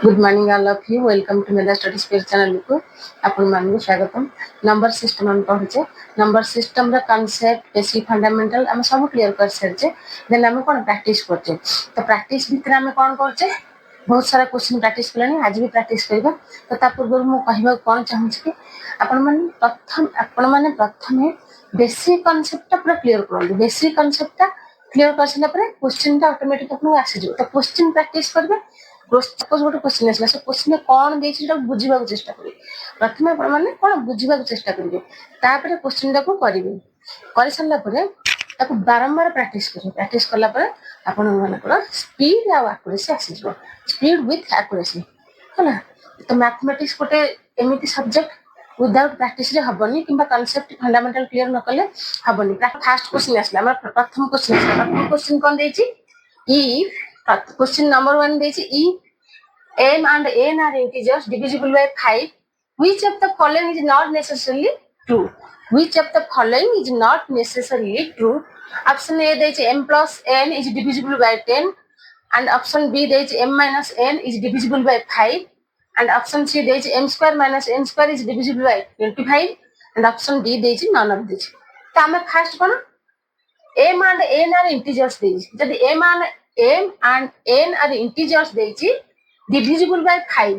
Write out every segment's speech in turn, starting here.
Good morning all of you welcome to मेरा study space channel को आपण मान स्वागतम। नंबर सिस्टम हम पढ़ुचे। नंबर सिस्टम रा कांसेप्ट बेसिक फंडामेंटल हम सब क्लियर कर सरचे। देन हम कोन प्रैक्टिस करचे। तो प्रैक्टिस भीतर हम कोन करचे, बहुत सारा क्वेश्चन प्रैक्टिस करलानी, आज भी प्रैक्टिस करबा। तो ता पूर्व मु कहबा कोन चाहूँ कि आपण माने प्रथम बेसिक कांसेप्ट पूरा क्लियर करलो। बेसिक कांसेप्ट क्लियर कर सला पर क्वेश्चन ता ऑटोमेटिक आपन आसी जो। तो क्वेश्चन प्रैक्टिस करबे। सपोज गोटे क्वेश्चन आसला, से क्वेश्चन कौन देछि सेटा बुझिबा को चेष्टा करिवे। प्रथमे आपण माने कोन बुझिबा को चेष्टा करिवे, तापर क्वेश्चन टाको करिवे। करि सल्ला परे ताको बारंबार प्रैक्टिस करिवे। प्रैक्टिस करला परे आपण मानकर स्पीड आ एक्यूरेसी आसी जो। स्पीड विथ एक्यूरेसी होला। तो मैथमेटिक्स गोटे एमिति सब्जेक्ट विदाउट प्रैक्टिस रे हबनी, किंबा कांसेप्ट फंडामेंटल क्लियर न कले हबनी। फर्स्ट क्वेश्चन आसला, हमर प्रथम क्वेश्चन आसला। प्रथम क्वेश्चन कोन देछि, इफ क्वेश्चन नंबर 1 देछि if m and n are integers divisible by 5, which of the following is not necessarily true? Which of the following is not necessarily true? Option A देछि m plus n is divisible by 10, and option B देछि m minus n is divisible by 5, and option C देछि m square minus n square is divisible by 25, and option D देछि none of these. तो हमें first cone m and n are integers देछि। जदि m and n are integers देछि divisible by 5,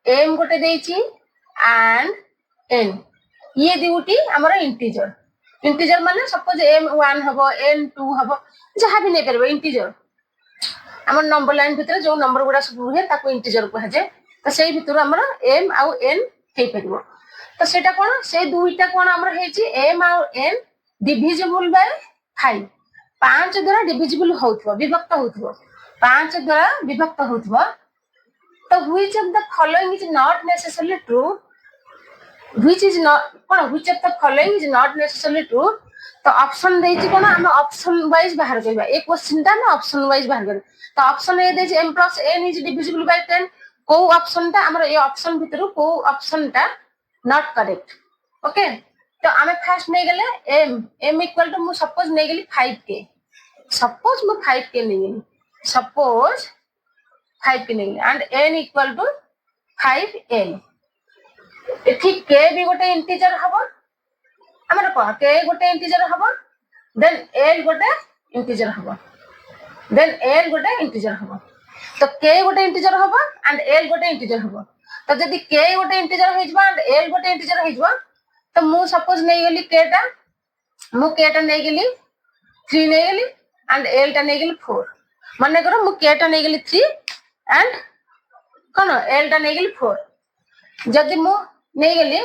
m गोटे देछि and n, ये दुटी हमर इंटीजर। इंटीजर माने सपोज m 1 हबो, n 2 हबो, जहा भी नै परबो इंटीजर। हमर नंबर लाइन भीतर जो नंबर गुडा सब हुए ताको इंटीजर कहै जे। तो सेही भीतर हमर m आ n हे परबो। तो सेटा कोन, से दुईटा कोन हमर हे छि m आ n डिविजिबल बाय 5, 5 द्वारा डिविजिबल होथबो, विभक्त होथबो, 5 द्वारा विभक्त होथबो। तो which of the following is not necessarily true? Which of the following is not necessarily true? तो ऑप्शन देछि कोन, हम ऑप्शन वाइज बाहर करबा। एक क्वेश्चन ता हम ऑप्शन वाइज बाहर कर। तो ऑप्शन ए देछि m plus n is divisible by 10, को ऑप्शन ता हमर ए ऑप्शन भीतर को ऑप्शन ता नॉट करेक्ट। ओके, तो हमें फर्स्ट नै गेले m इक्वल टू मु सपोज नै गेली 5k। सपोज मु 5k नै गेली, सपोज 5 के नहीं, and n equal to 5l। एठी k भी गोटे इंटीजर हबो, हमर को k गोटे इंटीजर हबो, देन l गोटे इंटीजर हबो, देन l गोटे इंटीजर हबो। तो k गोटे इंटीजर हबो एंड l गोटे इंटीजर हबो। तो जदि k गोटे इंटीजर हे जबा एंड l गोटे इंटीजर हे जबा, तो मु सपोज नै गेली k टा, मु k टा नै गेली 3 नै गेली एंड l टा नै गेली 4। माने करो मु k टा नै गेली 3 एंड कोन l टा नै गेली 4। जदि मु नै गेली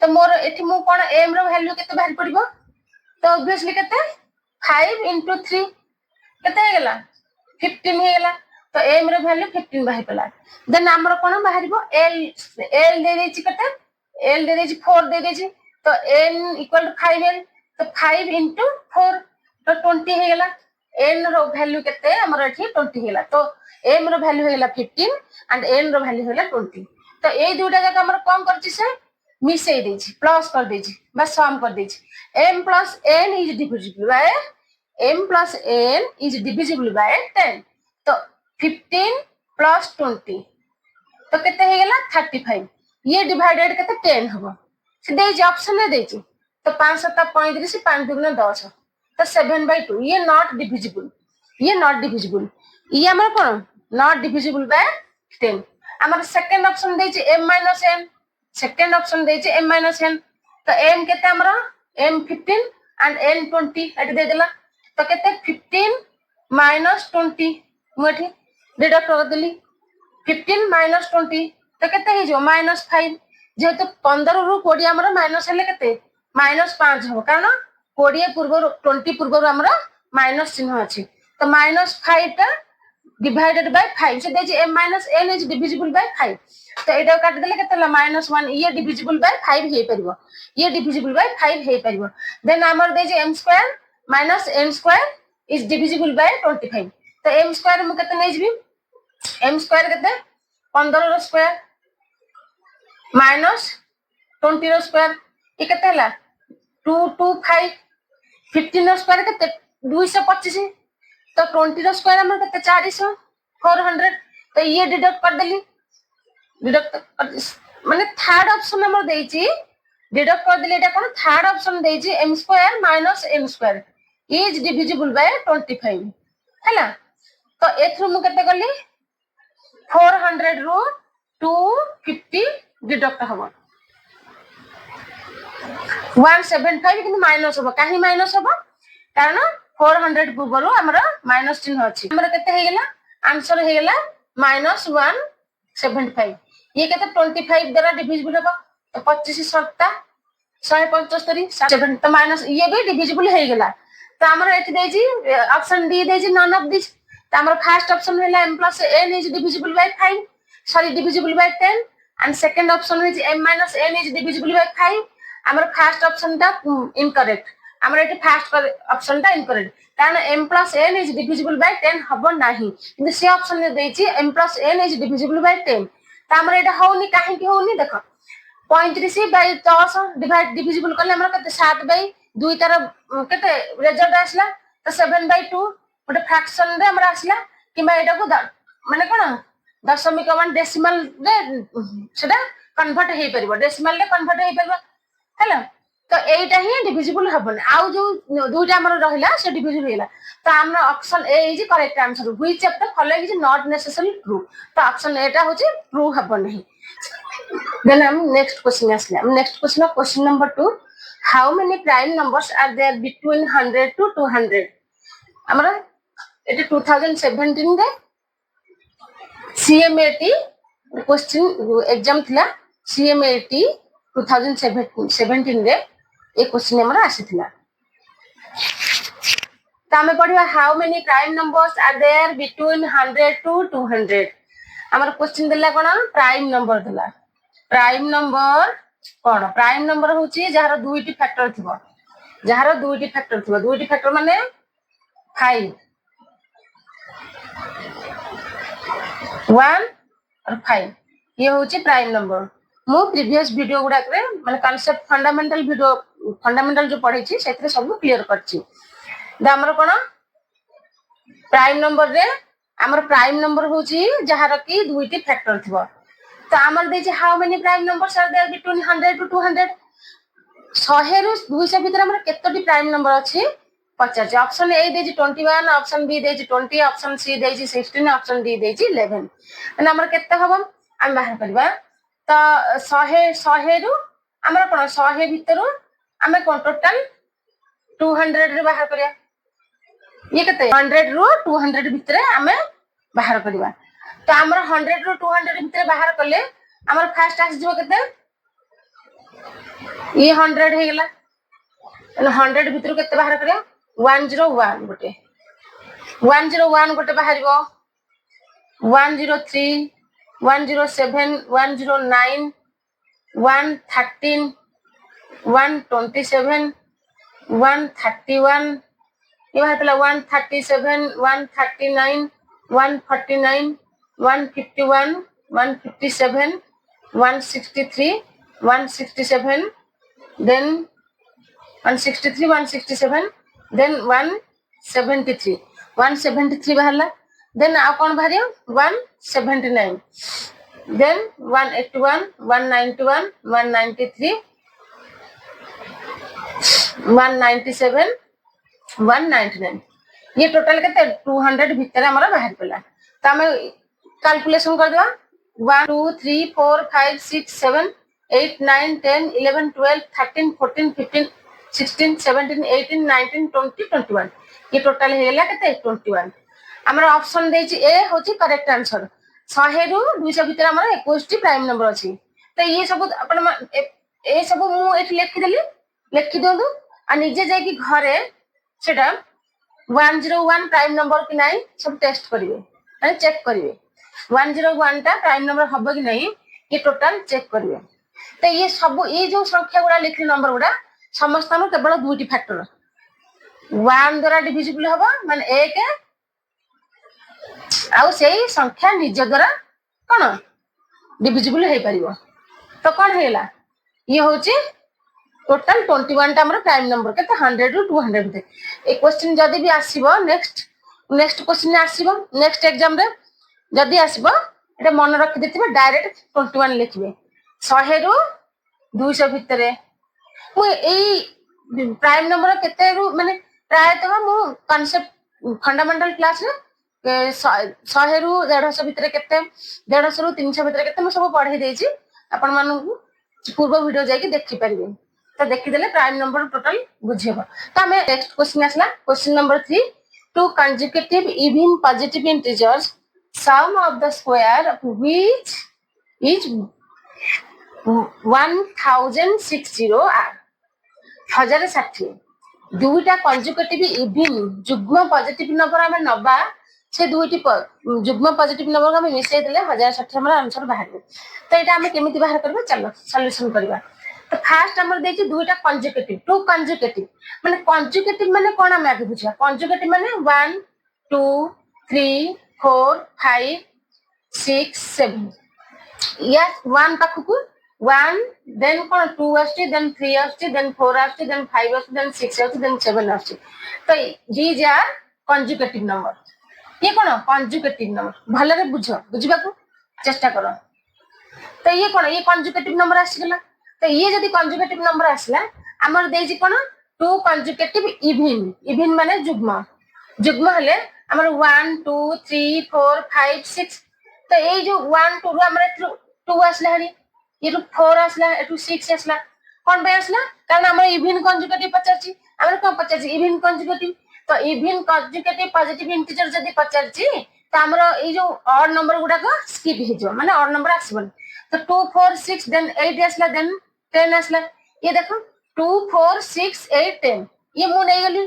तो मोर एठी मु कोन m रो वैल्यू केते बाहर पड़िबो, तो ऑब्वियसली केते 5 into 3 केते हे गेला 15 हे गेला। तो m रो वैल्यू 15 बाहर पला। देन हमर कोन बाहरिबो l दे देछि केते, l दे देछि 4 दे देछि। तो n इक्वल टू 5l, तो 5 into 4 तो 20 हे गेला। n रो वैल्यू केते हमर एठी 20 हे गेला। तो m रो वैल्यू हे गेला 15 एंड n रो वैल्यू हे गेला 20। तो ए दुटा जगह हमर कोन करछि से मिसै देछि, प्लस कर देछि, बस सम कर देछि। m plus n is divisible by m plus n is divisible by 10। तो 15 plus 20 तो केते हे गेला 35। ये डिवाइडेड केते 10 हबो, से देछि ऑप्शन ने देछि। तो 5 7 35, 5 2 10, तो 7/2। ये नॉट डिविजिबल, ये नॉट डिविजिबल, ये हमर कोन नॉट डिविजिबल बाय 10। हमर सेकंड ऑप्शन देछि m minus n, second option देछि m minus n। तो m केते हमर m 15 एंड n 20 एट दे देला। तो केते 15 minus 20 मुठी डिडक्ट कर देली। 15 minus 20 तो केते हे जो -5। जेहेतु 15 रु 20 हमर माइनस हेले केते -5 हो, कारण 20 पूर्व 20 पूर्व हमर माइनस चिन्ह अछि। तो -5 टा डिवाइडेड बाय 5 से देछि m minus n is divisible by 5। तो एटा काट देले केतेला -1, ये डिविजिबल बाय 5 हे परिबो, ये डिविजिबल बाय 5 हे परिबो। देन हमर देछि m square minus n square is divisible by 25। तो m square मु केते नै जिबी, m square केते 15 रो स्क्वायर माइनस 20 रो स्क्वायर, ये केते हला 225। 15 रो स्क्वायर केते 225, तो 20 रो स्क्वायर हमर केते 400 400। तो ये डिडक्ट कर देली। डिडक्ट माने थर्ड ऑप्शन हमर देछि डिडक्ट कर दिले एटा कोन थर्ड ऑप्शन देछि m square minus n square is divisible by 25 हैला तो एथरु मु केते करली 400 रो 250 डिडक्ट हबो 175 कि माइनस हबो काहे माइनस हबो कारण 400 पूर्व हमर माइनस चिन्ह अछि हमर केते हे गेला आंसर हे गेला -175 ये केते 25 द्वारा डिविजिबल हबो तो 25 सत्ता 175 7 तो माइनस ये भी डिविजिबल हे गेला तो हमर एठी देजी ऑप्शन डी देजी नन ऑफ दिस तो हमर फर्स्ट ऑप्शन हैला m + n is divisible by 5 sorry divisible by 10 and second option is m - n is divisible by 5 हमर फर्स्ट ऑप्शन ता इनकरेक्ट हमर एठी फर्स्ट ऑप्शन ता इनकरेक्ट कारण m + n is divisible by 10 हबो नाही किंतु से ऑप्शन ने देछि m + n is divisible by 10 त हमर एटा होनी काहे कि होनी देखो 35 बाय 10 डिवाइड डिविजिबल करले हमर कते 7 बाय 2 तार कते रिजल्ट आसला तो 7 बाय 2 गोटे फ्रैक्शन रे हमर आसला किबा एटा को माने कोन दशमिक मान डेसिमल रे सेटा कन्वर्ट हे परबो डेसिमल रे कन्वर्ट हे परबो हैला तो एटा ही डिविजिबल हबन आउ जो दुटा हमर रहिला से डिविजिबल हैला तो हमर option A is correct answer which of the following is not necessary true तो ऑप्शन एटा होची ट्रू हबन नहीं then next question asla next question number 2 how many prime numbers are there between 100 to 200 amara it 2017 रे CMAT question exam थिला CMAT 2017 रे ए question हमरा आसीथिला Tame पढिबा how many prime numbers are there between 100 to 200 हमर question दिला कोन prime number दिला prime number कोन prime number होची जहार दुईटी factor थिबो जहार दुईटी फैक्टर माने 5 1 और 5 ये होची प्राइम नंबर मो प्रीवियस वीडियो गुडा करे माने कांसेप्ट फंडामेंटल जो पढै छी सेतरे सब क्लियर करछि द हमर कोन प्राइम नंबर रे हमर प्राइम नंबर होची जहार की दुईटी फैक्टर थिबो तो हमर देछि how many prime numbers are there between 100 to 200 100 रु 200 भीतर हमर केतोटी प्राइम नंबर अछि 50 ऑप्शन ए देछि 21 ऑप्शन बी देछि 20 ऑप्शन सी देछि 16 ऑप्शन डी देछि 11 माने हमर केते हबो हम बाहर करबा तो 100 रु हमर कोन 100 भीतर हमें कोन टोटल 200 रे बाहर करिया ये केते 100 रु 200 भीतर हमें बाहर करबा तो हमर 100 रु 200 भीतर बाहर करले हमर फर्स्ट आस जो केते ये 100 हे गेला 100 भीतर केते बाहर करिया 101 गोटे 101 गोटे बाहरबो 103 107 109 113 127 131 ये बाहरला 137 139 149 151 157 163 167 then 163 167 then 173 बाहरला then आ कोन बाहरियो 179 then 181 191 193 197 199 ये टोटल केते 200 भीतर हमरा बाहर पला त हम कैलकुलेशन कर देबा 1 2 3 4 5 6 7 8 9 10 11 12 13 14 15 16 17 18 19 20 21 ये टोटल हेला केते 21 हमरा ऑप्शन देछि ए होछि करेक्ट आंसर 100 रु 200 भीतर हमरा 21 टी प्राइम नंबर अछि त ये सब अपन ए सब मु एठी लिखि दोनु आ निजे जाय कि घरे सेटा 101 प्राइम नंबर कि नहीं सब टेस्ट करिवे माने चेक करिवे 101 टा प्राइम नंबर हबो कि नहीं ये टोटल चेक करिवे तो ये सब ये जो संख्या गुडा लिखि नंबर गुडा समस्त नु केवल दुईटी फैक्टर 1 द्वारा डिविजिबल हबो माने 1 आउ सेही संख्या निज द्वारा कोन डिविजिबल हे परिबो तो कोन हेला ये होची टोटल 21 टा हमर प्राइम नंबर केते 100 टू 200 भीतर ए क्वेश्चन जदी भी आसीबो नेक्स्ट क्वेश्चन आसीबो नेक्स्ट एग्जाम रे जदी आसीबो এটা মনে রখি দেবে ডাইরেক্ট 21 লিখবে 100 রু 200 ভিতরে মু এই প্রাইম নম্বর কেতে রু মানে প্রায়তঃ মু কনসেপ্ট फंडामेंटल क्लास रे 100 रु 150 ভিতরে কেতে 150 रु 300 ভিতরে কেতে মু সব পঢ়াই দেইছি আপন মানকু पूर्व वीडियो जाके देखि परिबे तो देखि देले प्राइम नंबर टोटल बुझेबो तो हमें नेक्स्ट क्वेश्चन आसला question number 3 to consecutive even positive integers sum of the square of which is 1060 are 1060 दुईटा कंसेक्यूटिव इवन जुग्म पॉजिटिव नंबर हमें नबा से दुईटी जुग्म पॉजिटिव नंबर हमें मिसई देले 1060 हमर आंसर बाहर तो एटा हमें केमिति बाहर करबा चलो सॉल्यूशन करबा तो फास्ट हमर देछि दुईटा कंसेक्यूटिव टू कंसेक्यूटिव माने कोन हम आगे बुझा कंसेक्यूटिव माने 1 2 3 4 5 6 7 यस 1 पाखकु 1 देन कोन 2 आछि देन 3 आछि देन 4 आछि देन 5 आछि देन 6 आछि देन 7 आछि तो दीज आर कंसेक्यूटिव नंबर ये कौन कंजुगेटिव नंबर भलरे बुझ बुझा चेष्टा कर तो ये कौन ये कंजुगेटिव नंबर आसीगला तो ये जदि कंजुगेटिव नंबर आसला हमर देजी कौन टू कंजुगेटिव इवन इवन माने जुग्म जुग्म हले हमर 1 2 3 4 5 6 तो ये जो 1 2 रो हमर 2 आसला हरी ये 4 आसला एटू 6 आसला कोन बे आसला कारण हमर इवन कंजुगेटिव पचाची हमर कोन पचाची इवन कंजुगेटिव तो इवन कंजुगेटिव पॉजिटिव इंटीजर जदी पचारची त हमरो ए जो ऑड नंबर गुडा को स्किप हे जो माने ऑड नंबर आसीबन तो 2 4 6 देन 8 आसला देन 10 आसला ये देखो 2 4 6 8 10 ये मु नै गली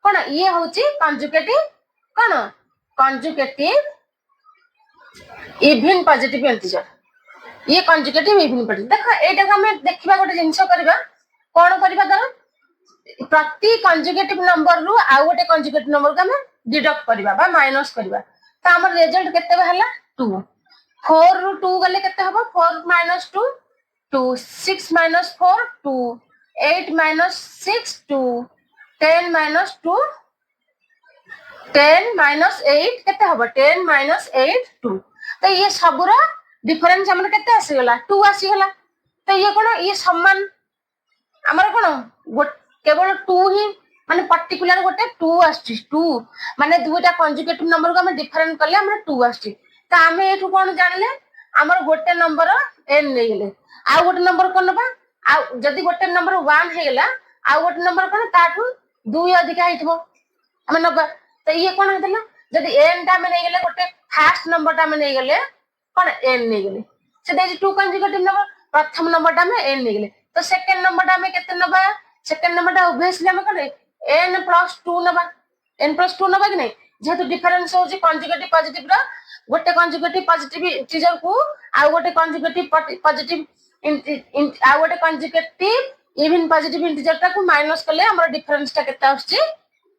कोन ये होची कंजुगेटिव कोन कंजुगेटिव इवन पॉजिटिव इंटीजर ये कंजुगेटिव इवन पॉजिटिव देखो एटा को हम देखिबा गोटे जिंस करबा कोन करबा दर प्रति कंजुगेटिव नंबर रु आ गोटे कंजुगेटिव नंबर को हम डिडक्ट करबा बा माइनस करबा तो हमर रिजल्ट केते हला 2 4 रु 2 गले केते हबो 4 - 2 2 6 - 4 2 8 - 6 2 10 - 2 10 - 8 केते हबो 10 - 8 2 तो ये सबरो डिफरेंस हमर केते आसी गला 2 आसी गला तो ये कोन ये समान हमर कोन केवल 2 ही माने पर्टिकुलर गोटे 2 आछि 2 माने दुटा कंजुगेटिव नंबर को हम डिफरेंट करले हमर 2 आछि त हमें एठु कोन जानले हमर गोटे नंबर n नै गेले आ गोटे नंबर कोन बा आ जदी गोटे नंबर 1 हे गेला आ गोटे नंबर कोन ताठु 2 अधिक आइतबो हम नबा त ये कोन हदला जदी n ता में नै गेले गोटे फर्स्ट नंबर ता में नै गेले कोन n नै गेले से दे 2 कंजुगेटिव नंबर प्रथम नंबर ता में n नै गेले तो सेकंड नंबर ता में केते नबा सेकंड नंबर ता ऑब्वियसली हम करे n + 2 नबा n + 2 नबा कि नहीं जेहेतु डिफरेंस हो जे कंजुगेटिव पॉजिटिव रा गोटे कंजुगेटिव पॉजिटिव इंटीजर को आ गोटे कंजुगेटिव पॉजिटिव आ गोटे कंजुगेटिव इवन पॉजिटिव इंटीजर ता को माइनस करले हमर डिफरेंस ता केता आछी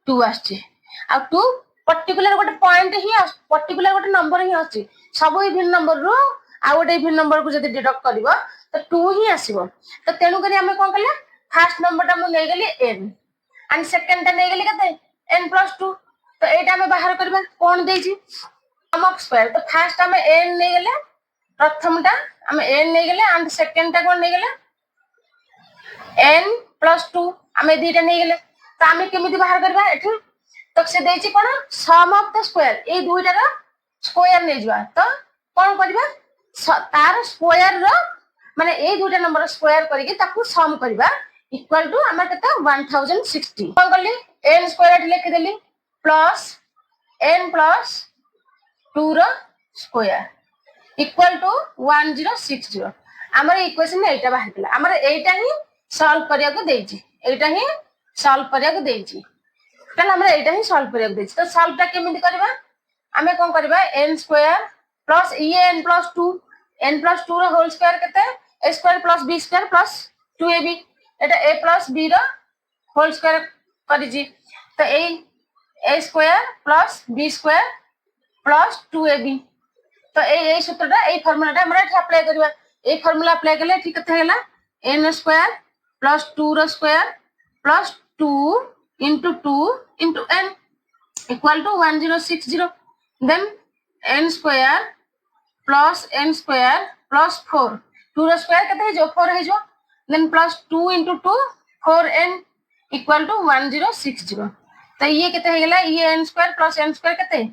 2 आछी आ 2 पर्टिकुलर गोटे पॉइंट ही पर्टिकुलर गोटे नंबर ही आछी सब इवन नंबर रो आ गोटे इवन नंबर को जदी डिडक्ट करबो तो 2 ही आसीबो तो तेनु करी हमें कोन करले फर्स्ट नंबर ता मु नै गेली n एंड सेकंड ता नै गेली कते n + 2 तो एटा हमें बाहर करबा कोन देजी सम ऑफ स्क्वायर तो फर्स्ट हमें n नै गेले प्रथम ता हमें n नै गेले एंड सेकंड ता कोन नै गेले n + 2 हमें दीटा नै गेले तो हमें केमिति बाहर करबा एठी तो से देजी कोन सम ऑफ द स्क्वायर ए दुईटा रो स्क्वायर नै जवा तो कोन करबा तार स्क्वायर रो माने ए दुईटा नंबर स्क्वायर करके ताकू सम करबा इक्वल टू हमर कता 1060 कोन करली n स्क्वायर लिख देली प्लस n + 2 रो स्क्वायर इक्वल टू 1060 हमर इक्वेशन एटा बाहर केला हमर एटा ही सॉल्व करिया को देछि एटा ही सॉल्व करिया को देछि तन हमर एटा ही सॉल्व करिया को देछि तो सॉल्व ता केमिति करबा हमें कोन करबा n स्क्वायर प्लस ये n + 2 n + 2 रो होल स्क्वायर केते a square + b square + 2ab एटा a + b रो होल स्क्वायर करि जी तो a square + b square + 2ab तो ए सूत्रटा ए फार्मूलाटा हमरा एठी अप्लाई करबा ए फार्मूला अप्लाई करले ठीक कते हैला n स्क्वायर + 2 रो square + 2 * 2 * n equal to 1060 then n square plus n square plus 4 2 रो स्क्वायर केते जो 4 हे जो then plus 2 * 2 4n equal to 1060 तो ये केते हे गेला ये n square plus n square केते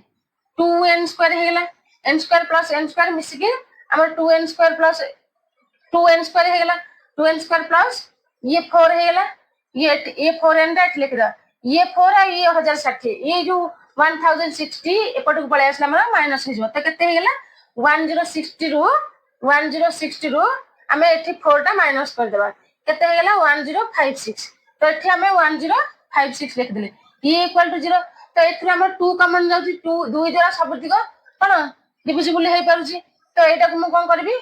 2n स्क्वायर हे गेला n square plus n square मिसी के हमर 2n square plus 2n square हे गेला 2n स्क्वायर प्लस ये 4 हे गेला ये 4n राइट लिख दा ये 4 है ये 1060 ये जो 1060 एपट को पळे आसला हमरा माइनस हे जो त केते हे गेला 1060 रो हमें एठी 4 टा माइनस कर देबा केते हे गेला 1056 तो एठी हमें 1056 लिख देले ये इक्वल टू 0 तो एथि हमर 2 कॉमन जाउची 2 2 द्वारा सब दिग कोन डिविजिबल हे पारुची तो एटा को म कोन करबी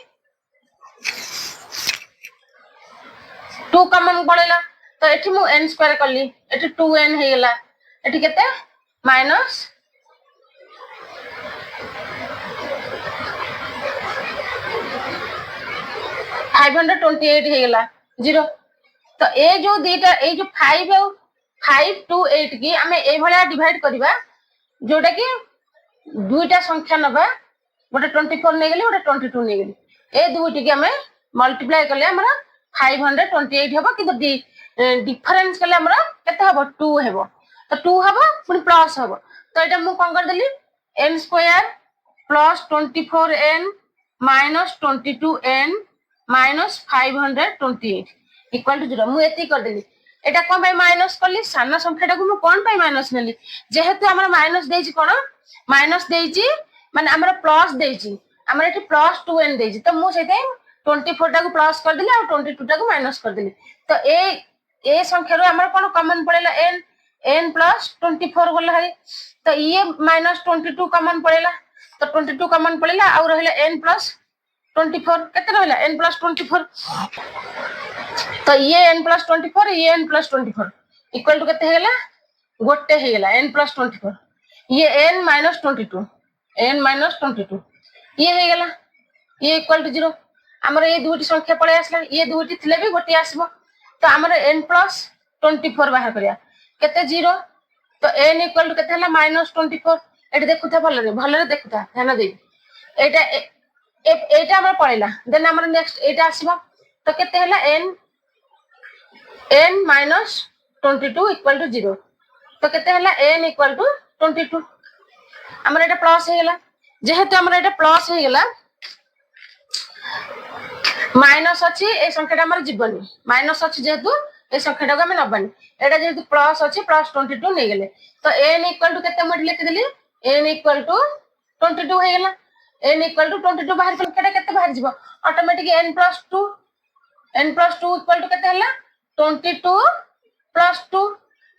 2 कॉमन पड़ेला तो एठी मु n स्क्वायर करली एठी 2n हे गेला एठी केते माइनस 528 हे गेला 0 तो ए जो दीटा ए जो 5 और 5 to 8 की हमें ए भलिया डिवाइड करबा जोटा कि दुईटा संख्या नबा गोटे 24 नै गेली गोटे 22 नै गेली ए दुईटी की हमें मल्टीप्लाई करले हमरा 528 हेबो कि डिफरेंस कले हमरा केते हेबो 2 हेबो तो 2 हेबो पुनी प्लस हेबो तो एटा मु कोन कर देली n square plus 24n minus 22n minus 528 equal to 0 मु एती कर देली एटा कोन भाई माइनस करली साना संख्याटा को मु कोन भाई माइनस नेली जेहेतु हमरा माइनस देछि कोन माइनस देछि माने हमरा प्लस देछि हमरा एठी प्लस 2n देछि तो मु सेते 24 टा को प्लस कर देली और 22 टा को माइनस कर देली तो ए संख्या रो हमरा कोन कॉमन पड़ेला n प्लस 24 गला है तो ये माइनस 22 कॉमन पड़ेला तो 22 कॉमन पड़ेला और रहला n प्लस 24 केते रहला n प्लस 24 तो ये n प्लस 24 ये n प्लस 24 इक्वल टू केते हेला गोटे हेला n प्लस 24 ये n माइनस 22 ये हेला ये इक्वल टू 0 हमर ये दुटी संख्या पड़े आसला ये दुटी थिले भी गोटे आसीबो तो हमर n प्लस 24 बाहर करिया केते 0 तो n इक्वल टू केते हला माइनस 24 एटा देखुथा भलरे देखुथा ध्यान दे एटा हमर पड़ेला देन हमर नेक्स्ट एटा आसीबो तो केते हला n माइनस 22 इक्वल टू 0 तो केते हला n इक्वल टू 22 हमर एटा प्लस हे गेला जेहेतु हमर एटा प्लस हे गेला माइनस अछि ए संख्याटा हमर जीवनी माइनस अछि जेहेतु ए संख्याटा को हम नबनी एटा जेहेतु प्लस अछि प्लस 22 नै गेले तो n इक्वल टू केते मड लिख देली n इक्वल टू 22 हे गेला n इक्वल टू 22 बाहर संख्याटा केते बाहर जीवो automatic n plus 2 equal to केते हला 22 प्लस 2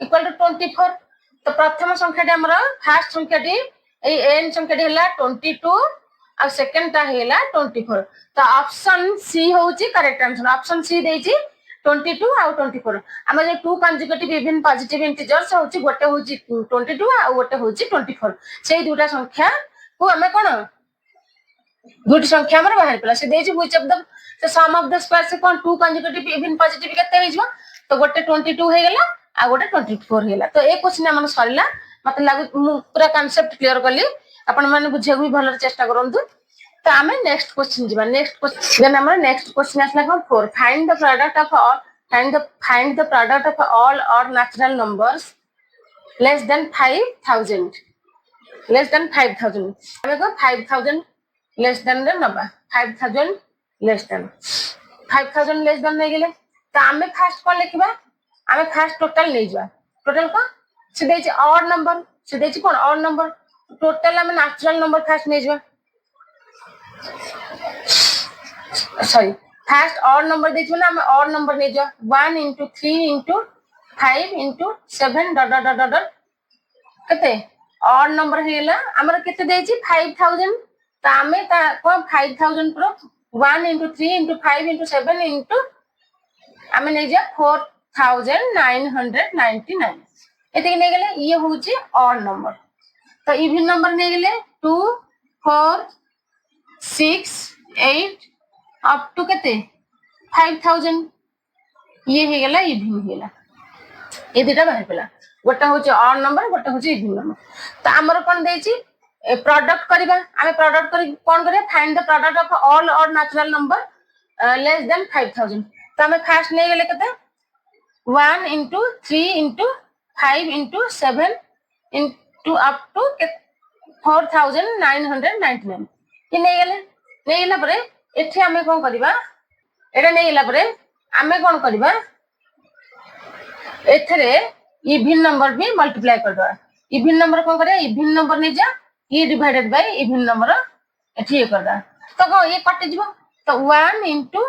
इक्वल टू 24 तो प्रथम संख्याटा हमर फर्स्ट संख्याटी ए n संख्याटी हला 22 और सेकंड ता हेला 24 तो ऑप्शन सी होची करेक्ट आंसर ऑप्शन सी देची 22 और 24 हम जे two consecutive even positive integers होची गोटे होची 22 और गोटे होची 24 सेही दुटा संख्या को हमें कोन दुटी संख्या हमर बाहर पला से देची which of the sum of the square से कोन टू कंजुगेटिव इवन पॉजिटिव केते हेजबो तो गोटे 22 हे गेला आ गोटे 24 हेला तो ए क्वेश्चन हमन सरिला मते लागु पूरा कांसेप्ट क्लियर करली अपन माने बुझे भी भलर चेष्टा करंतु तो हमें नेक्स्ट क्वेश्चन जीवा नेक्स्ट क्वेश्चन देन हमर नेक्स्ट क्वेश्चन आसला कोन 4 find the product of all find the product of all और नेचुरल नंबर्स लेस देन 5000 हमें को 5000 लेस देन रे नबा 5000 लेस देन नै गेले तो हमें फर्स्ट को लिखबा हमें फर्स्ट टोटल नै जा टोटल को से देछि ऑड नंबर से देछि कोन ऑड नंबर टोटल हमें नेचुरल नंबर फर्स्ट नै जा सॉरी फर्स्ट ऑड नंबर देछि ना हमें ऑड नंबर नै जा 1 * 3 * 5 * 7 डॉट डॉट डॉट डॉट केते ऑड नंबर हेला हमर केते देछि 5000 तो हमें ता को 5000 प्रो 1 * 3 * 5 * 7 * हमें नै जा 4999 एते नै गेले ये होची ऑड नंबर तो इवन नंबर नै गेले 2 4 6 8 अप टू केते 5000 ये हे गेला इवन हेला ए दुटा बाहर पला गोटा होची ऑड नंबर गोटा होची इवन नंबर तो हमर कोन देछि प्रोडक्ट करबा आमे प्रोडक्ट करी कोन करे find the product of all odd natural number less than 5000 तो आमे फास्ट नै गेले कते 1 into 3 into 5 into 7 into up to 4999 कि नै गेला परे एठी आमे कोन करबा एटा नै गेला परे आमे कोन करबा एथरे इवन नंबर भी मल्टीप्लाई कर दो इवन नंबर कोन करे इवन नंबर नै जा e divided by even number एठी ये कर दा तो को ये कट जीवो तो 1 into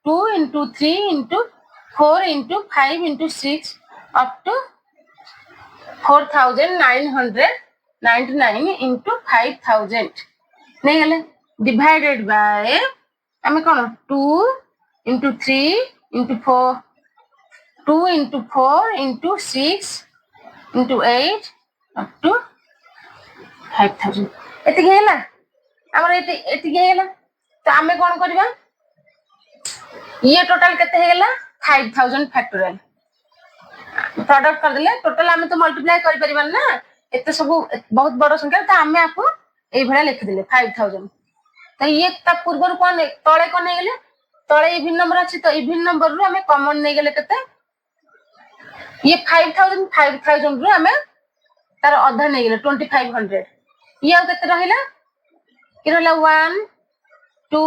2 into 3 into 4 into 5 into 6 up to 4999 into 5000 नहीं गले डिवाइडेड बाय हमें कौन 2 into 3 into 4 2 into 4 into 6 into 8 up to 5000 एति गेला हमर एति गेला तो हमें कौन करबा ये टोटल केते हेला 5000 फैक्टोरियल प्रोडक्ट कर देले टोटल हमें तो मल्टीप्लाई कर परिबन ना एते सब बहुत बड़ संख्या तो हमें आपको एई भला लिख देले 5000 तो ये ता पूर्व कोन तळे कोन नै गेले तळे इवन नंबर अछि तो इवन नंबर रु हमें कॉमन नै गेले केते ये 5000 रु हमें तार आधा नै गेले 2500 ये आ केते रहिला कि रहला 1 2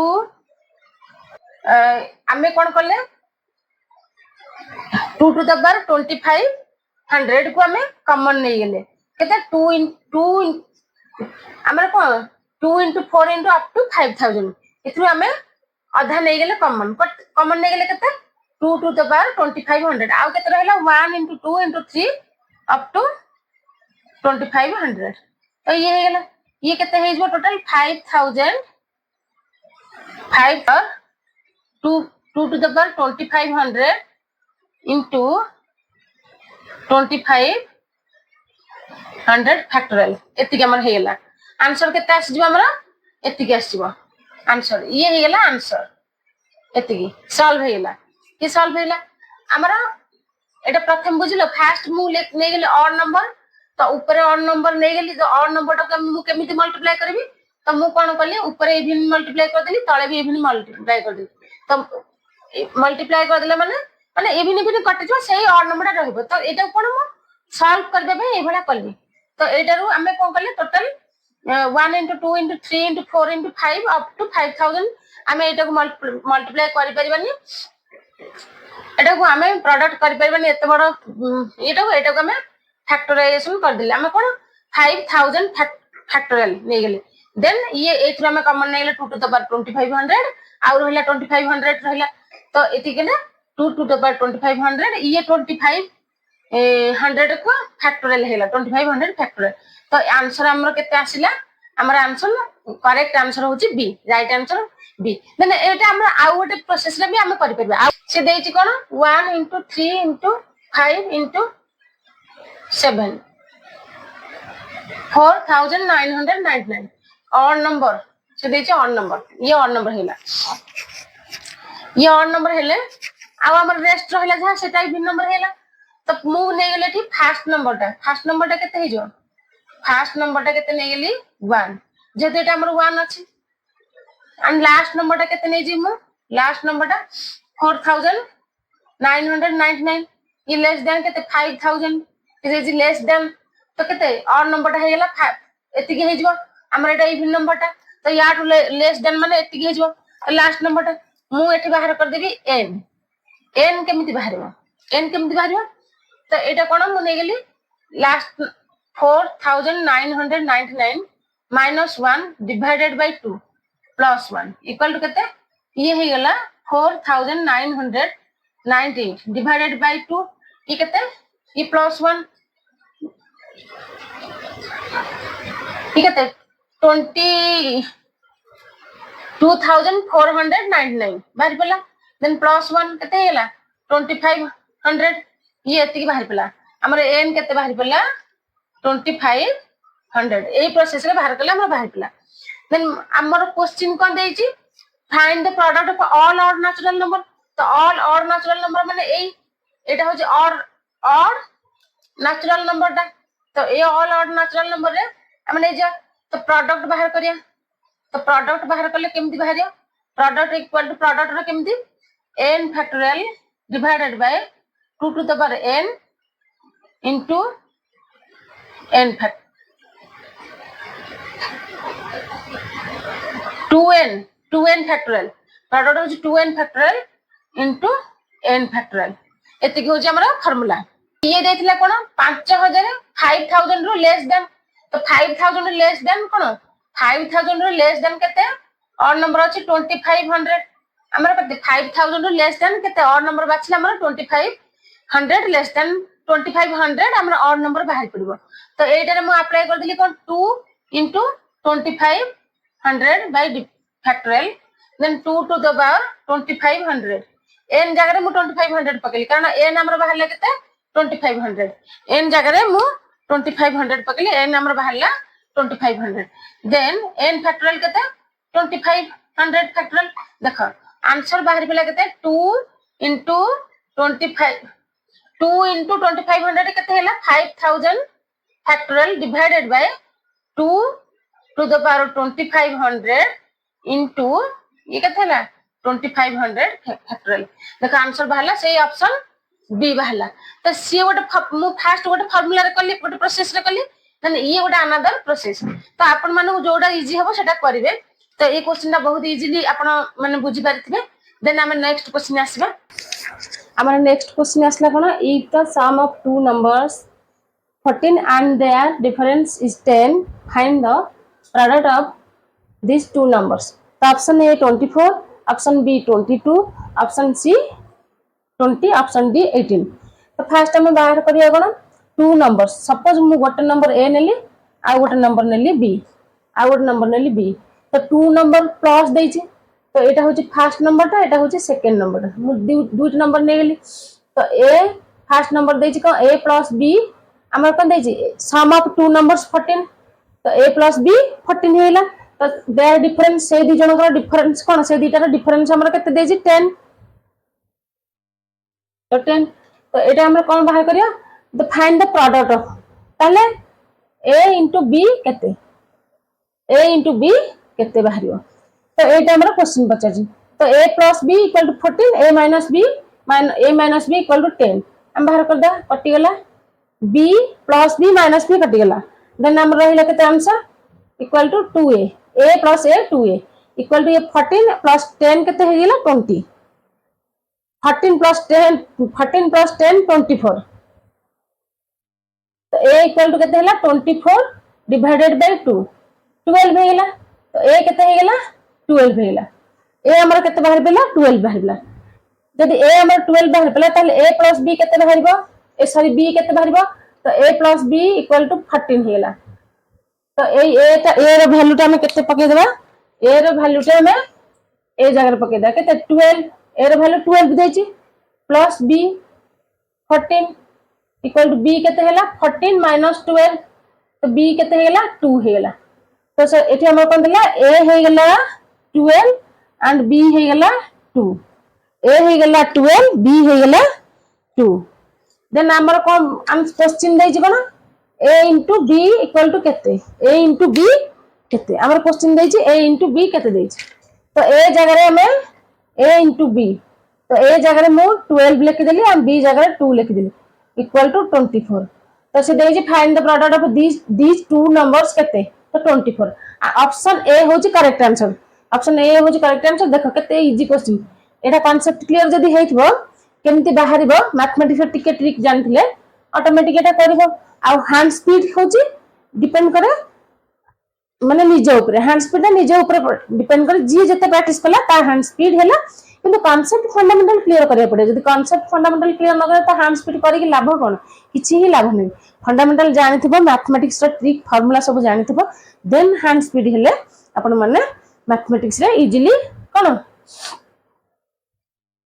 हमें कोन करले 2 to the power 2500 को हमें कॉमन नै गेले केते 2 हमर को 2 into 4 into up to 5000 इथु हमें आधा नै गेले कॉमन नै गेले केते 2 to the power 2500 आ केते रहला 1 into 2 into 3 up to 2500 तो ये हे गेला ये केते हे जो टोटल 5000 5 और 2 to the power 2500 into 2500 factorial एति हमर हे गेला आंसर केते आसी जिवो हमरा एति के आसीबो आंसर ये हे गेला आंसर एति की सॉल्व हे गेला कि सॉल्व हेला हमरा एटा प्रथम बुझिलो फास्ट मु नै गेले ऑड नंबर तो ऊपर ऑड नंबर नै गेली तो ऑड नंबर टा मु केमिति मल्टीप्लाई करबी तो मु कोन करली ऊपर इवन मल्टीप्लाई कर देली तळे भी इवन मल्टीप्लाई कर देली तो मल्टीप्लाई कर देले माने इवन कटि जो सेही ऑड नंबर रहइबो तो एटा कोन मु सॉल्व करबे बे ए भला करली तो एटा रु हमें कोन करले total 1 into 2 into 3 into 4 into 5 up to 5000 हमें एटा को मल्टीप्लाई करि परिबानी एटा को हमें प्रोडक्ट करि परिबानी एते बड़ एटा को हमें फैक्टराइजेशन कर दिले हमें कोन 5000 फैक्टोरियल नै गेले देन ये एथरा में कॉमन नै गेले 2 to the power 2500 और रहला 2500 रहला तो एति के ना 2 to the power 2500 ये 2500 को फैक्टोरियल हेला 2500 फैक्टोरियल तो आंसर हमर केते आसिला हमर आंसर करेक्ट आंसर होची बी राइट आंसर बी देन एटा हमर आ गोटे प्रोसेस रे भी हम करि परबे आ से देछि कोन 1 into 3 into 5 into 7 4999 odd number से देछि ऑड नंबर ये ऑड नंबर हेला ये ऑड नंबर हेले आ हमर रेस्ट रहला जहा सेटा भी नंबर हेला तो मु नै गेले ठी फास्ट नंबर टा केते हे जो फास्ट नंबर टा केते नै गेली 1 जे एटा हमर 1 अछि एंड लास्ट नंबर टा केते नै जी मु लास्ट नंबर टा 4999 ये लेस देन केते 5000 इज इज लेस देन तो केते ऑड नंबर टा हे गेला 5 एति के हे जो हमर एटा इवन नंबर टा तो या टू लेस देन माने एति के हे जो लास्ट नंबर टा मु एठी बाहर कर देबी n केमिति बाहरिबो तो एटा कोन मु नै गेली last 4999 minus 1 divided by 2 plus 1 equal to केते ये हे गेला 4990 divided by 2 ये केते ये plus 1 ये केते 22499 बाहर पला देन plus 1 केते हेला 2500 ये एति की बाहर पला हमर n केते बाहर पला 2500 ए प्रोसेस रे बाहर कला हमर बाहर पला देन हमर क्वेश्चन कोन देछि find the product of all odd natural number तो ऑल ऑड नेचुरल नंबर माने एटा होछि ऑड नेचुरल नंबर दा तो ए ऑल ऑड नेचुरल नंबर रे हमने जे तो प्रोडक्ट बाहर करिया तो प्रोडक्ट बाहर कले केमती बाहर प्रोडक्ट इक्वल टू प्रोडक्ट रो केमती n factorial divided by 2 to the power n into n fact 2n factorial product होची 2n factorial into n factorial एतिकी होची हमरा फार्मूला ये देथिला कोन 5000 5000 रो लेस देन तो 5000 रो लेस देन कोन 5000 रो लेस देन केते और नंबर अछि 2500 हमरा कते 5000 रो लेस देन केते और नंबर बाछला हमरा 2500 लेस देन 2500 हमरा और नंबर बाहर पड़िबो तो एटा रे म अप्लाई कर दिली कोन 2 into 2500 by factorial then 2 to the power 2500 n जगह रे मु 2500 पकेली कारण n हमरा बाहर ले केते 2500 n जगह रे मु 2500 पकेली n हमरा बाहर ला 2500 then n factorial केते 2500 factorial देखो आंसर बाहर पिला केते 2 into 25 2 into 2500 केते हैला 5000 factorial divided by 2 to the power 2500 into ये केते हैला 2500 factorial देखो आंसर बाहरला सही ऑप्शन बी बाहरला तो सी गोटे मु फास्ट गोटे फार्मूला रे कली गोटे प्रोसेस रे कली देन ये गोटे अनदर प्रोसेस तो आपण मानु जोडा इजी हबो सेटा करिवे तो ये क्वेश्चन बहुत इजीली आपण माने बुझी पारिथिबे देन हम नेक्स्ट क्वेश्चन आसीबा हमर नेक्स्ट क्वेश्चन आसला कोन if the sum of two numbers 14 and their difference is 10 find the product of these two numbers तो option A 24 option B 22 option C 20 option D 18 तो फास्ट हम बाहर करिया कोन टू नंबर्स सपोज मु गोटे number A नेली आ गोटे number नेली B आ गोटे number नेली B तो टू नंबर प्लस देछि तो एटा होछि फर्स्ट नंबर टा एटा होछि सेकंड नंबर मु दुइट नंबर ने गेली तो ए फर्स्ट नंबर देछि को a plus b हमर कोन देछि सम ऑफ टू नंबर्स 14 तो a plus b 14 हेला तो देयर डिफरेंस से दी जन को डिफरेंस कोन से दीटा डिफरेंस हमर केते देछि 10 तो 10 तो एटा हमर कोन बाहर करिया तो फाइंड द प्रोडक्ट ऑफ ताले a into b केते a into b केते बाहरियो तो एटा हमर क्वेश्चन पचाजी तो a plus b equal to 14 a minus b equal to 10 हम बाहर कर दा कटि गेला b plus b minus b कटि गेला देन हम रहिला केते answer equal to 2a a plus a 2a equal to 14 plus 10 केते हे गेला 20 14 plus 10 24 तो a equal to केते हेला 24 divided by 2 12 हे गेला तो a केते हे गेला 12 हे गेला a हमर केते बाहर बेला 12 बाहर बेला जदि a हमर 12 बाहर बेला ताले a plus b केते बाहरबो ए सॉरी b केते बाहरबो तो a plus b equal to 14 हे गेला तो ए ता ए रो वैल्यू ता हम केते पके देबा ए रो वैल्यू ता हम ए जगह रे पके दा केते 12 ए रो वैल्यू 12 देछि plus b 14 equal to b केते हैला 14 माइनस 12 तो b केते हैला 2 हैला तो सर एठी हम कोन देला a हैला 12 एंड b हैला 2 a हैला 12 b हैला 2 देन हमर कोन हम क्वेश्चन दै छी कोन a into b equal to केते a into b केते हमर क्वेश्चन दै छी a into b केते दै छी तो a जगह रे हम a into b तो a जगह रे मु 12 लिख देली और b जगह रे 2 लिख देली equal to 24 तो से दै छी find the product of these two numbers केते तो 24 ऑप्शन a होची करेक्ट आंसर ऑप्शन a होची करेक्ट आंसर देखो केते इजी क्वेश्चन एटा कांसेप्ट क्लियर जदी हेइथबो केमती बाहरिबो मैथमेटिक्स टिके ट्रिक जानथिले ऑटोमेटिक एटा करबो आ हैंड स्पीड होची डिपेंड करे माने निजे ऊपर हैंड स्पीड निजे ऊपर डिपेंड करे जी जते प्रैक्टिस कला ता हैंड स्पीड हैला किंतु कांसेप्ट फंडामेंटल क्लियर करिया पड़े जदी कांसेप्ट फंडामेंटल क्लियर न करे ता हैंड स्पीड करी कि लाभ कोन किछि ही लाभ नै फंडामेंटल जानिथिबो मैथमेटिक्स रो ट्रिक फार्मूला सब जानिथिबो देन हैंड स्पीड हेले अपन माने मैथमेटिक्स रे इजीली कोन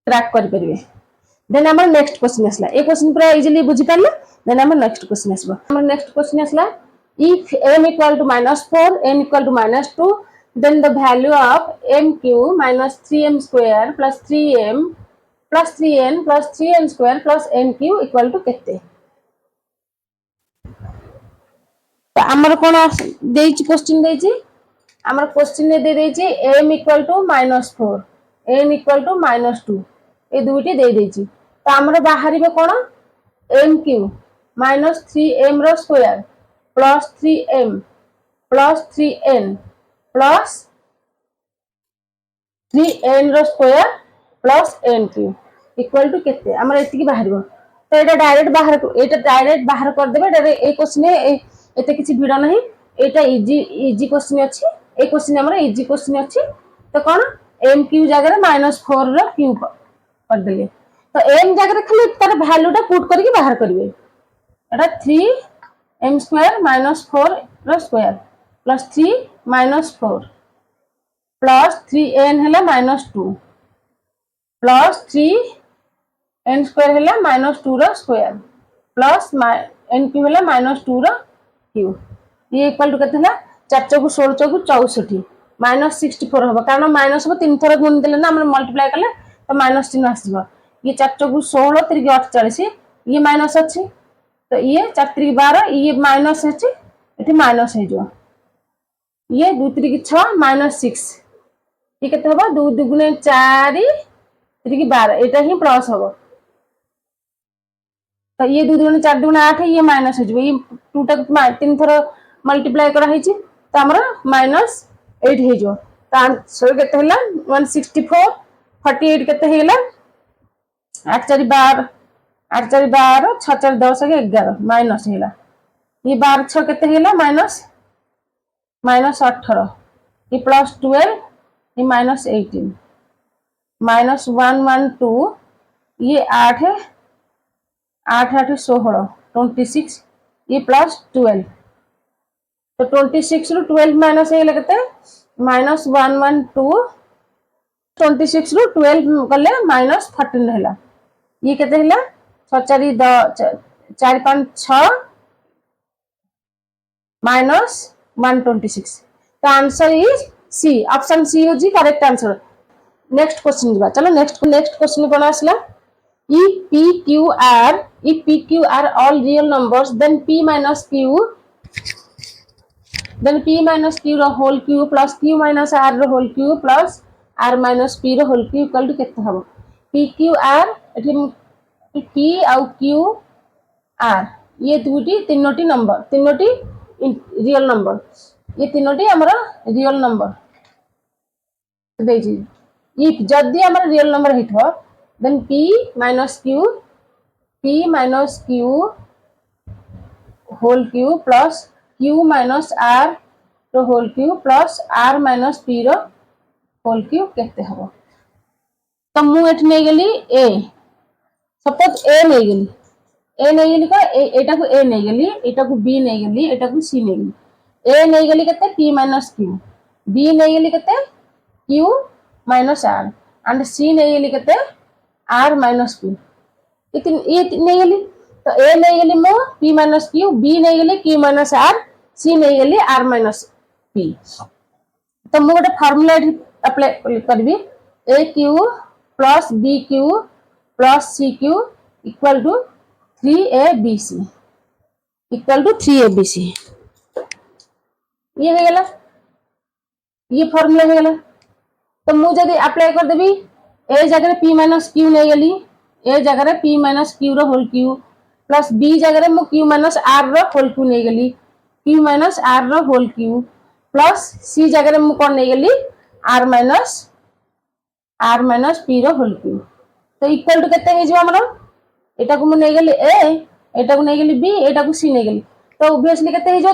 क्रैक कर परिबे देन हमर नेक्स्ट क्वेश्चन असला ए क्वेश्चन पूरा इजीली बुझी पाले देन हमर नेक्स्ट क्वेश्चन असबो हमर नेक्स्ट क्वेश्चन असला if m equal to -4 n equal to -2 then the value of mq minus 3m square plus 3m plus 3n plus 3n square plus nq equal to kete तो आमर कौन question आमर question दे देछि m equal to -4 n equal to -2 ए दुईटी दे देछि तो आमर बाहर कौन m क्यू -3m रो square plus 3m plus 3n plus 3n रो square plus n cube equal to केते आमर एतिकी बाहर तो एटा डायरेक्ट बाहर कर देबे ए क्वेश्चन एते किछि भिडा नहीं एटा इजी क्वेश्चन अछि ए क्वेश्चन हमर इजी क्वेश्चन अछि तो कोन m क्यू जगह -4 रो क्यू कर देले तो m जगह खाली तार वैल्यू टा पुट करके बाहर करबे एटा 3m स्क्वायर -4 रो स्क्वायर प्लस 3 -4 प्लस 3n हैला -2 प्लस 3n स्क्वायर हैला -2 रो स्क्वायर प्लस n क्यू हैला -2 रो क्यू ये इक्वल टू केते हैला 4 चौक 16 चौक 64 -64 होबो कारण माइनस हो 3 थर गुण देले ना हम मल्टीप्लाई करले तो माइनस चिन्ह आसीबो ये 4 चौक 16 3 48 ये माइनस अछि तो ये 4 3 12 ये माइनस अछि एठी माइनस हे जो ये 2 3 6 -6 ये केते होबो 2 2 4 3 12 एटा ही प्लस होबो तो ये 2 2 4 2 8 ये माइनस हो जो ये 2 टा 3 थर मल्टीप्लाई करा हेछि तो हमरा -8 हे जो तो आंसर केते हैला 164 48 केते हेला 8 4 12 8 4 12 6 4 10 के 11 माइनस हेला ये 12 6 केते हेला -18 ये प्लस 12 ये -18 -112 ये 8 है 8 8 16 26 ये प्लस 12 तो 26 ରୁ 12 माइनस हे लगते -112 26 ରୁ 12 गले -13 हैला ये केते हैला 6 4 5 6 -126 तो answer is C option C हो जी करेक्ट आंसर नेक्स्ट क्वेश्चन दिबा चलो नेक्स्ट क्वेश्चन कोन आसला if p q are all real numbers then p minus q the whole q plus q minus r the whole q plus r minus p the whole q equal to केते हबो p q r एठी p और q r ये दुटी तीनोटी number तीनोटी real number ये तीनोटी हमरा रियल नंबर देजी if जदी हमरा रियल नंबर हितबो then p minus q whole q plus q minus r रो whole q plus r minus p रो whole q केते हबो तो मु एठ नै गेली a सपोज a नै गेली का एटा को a नै गेली एटा को b नै गेली एटा को c नै गेली a नै गेली केते p minus q b नै गेली केते q minus r and c नै गेली केते r minus p ये नहीं गेली तो a नहीं गेली मो p minus q b नहीं गेली q minus r c नहीं गेली r minus p तो मु गोटे फार्मूला अप्लाई करबी a q plus b q plus c q equal to 3abc equal to 3abc ये हो गेला ये फार्मूला हो गेला तो मु जदी अप्लाई कर देबी ए जगह p minus q नहीं गेली ए जगह p minus q रो होल q प्लस b जगह मु q minus r रो होल q नहीं गेली q minus r रो होल q प्लस c जगह मु कोन नहीं गेली r minus p रो होल q तो इक्वल टू केते हे जो हमरो एटा को मु नहीं गेली a एटा को नहीं गेली b एटा को c नहीं गेली तो ऑब्वियसली केते हे जो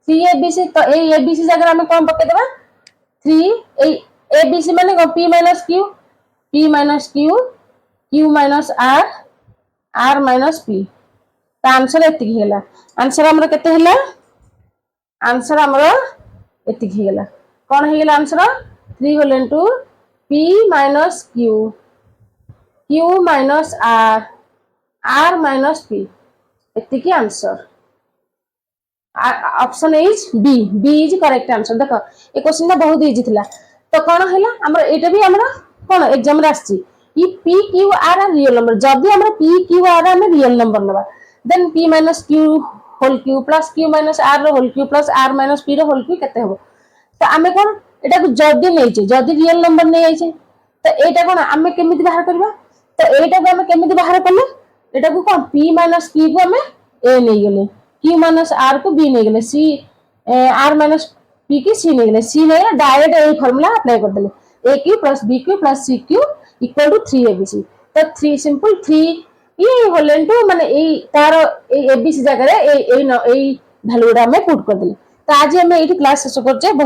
3abc तो ए abc जगह हम कोन पके देबा 3 ए abc माने p minus q q minus r r minus p तो आंसर एतिक हेला आंसर हमर केते हेला आंसर हमर एतिक हेला कोन हेला answer 3 whole into p minus q minus r minus p एतिक answer option is B is correct answer देखो ए क्वेश्चन ना बहुत इजी थिला तो कोन हेला हमर एटा भी हमरा कोन एग्जाम रे आछि ई p q r real number जदी हमरा p q r में रियल नंबर नबा then p minus q whole Q plus Q minus R whole Q plus R minus P whole Q केते हो तो आमे कोन एटा को जदी नैचे जदी रियल नंबर नै आइचे तो एटा कोन आमे केमिति बाहर करबा तो एटा को आमे केमिति बाहर करले एटा को कोन p माइनस q को आमे a नै गेले q माइनस r को b नै गेले c r माइनस p की c नै गेले c नै डायरेक्ट ए फार्मूला अप्लाई कर देले aq + bq + cq = 3abc तो 3 सिंपल 3 ये होल इनटू माने ए तार ए abc जगह रे ए वैल्यू रा हमें पुट कर देले तो आज हमें एठी क्लास शेष करछे।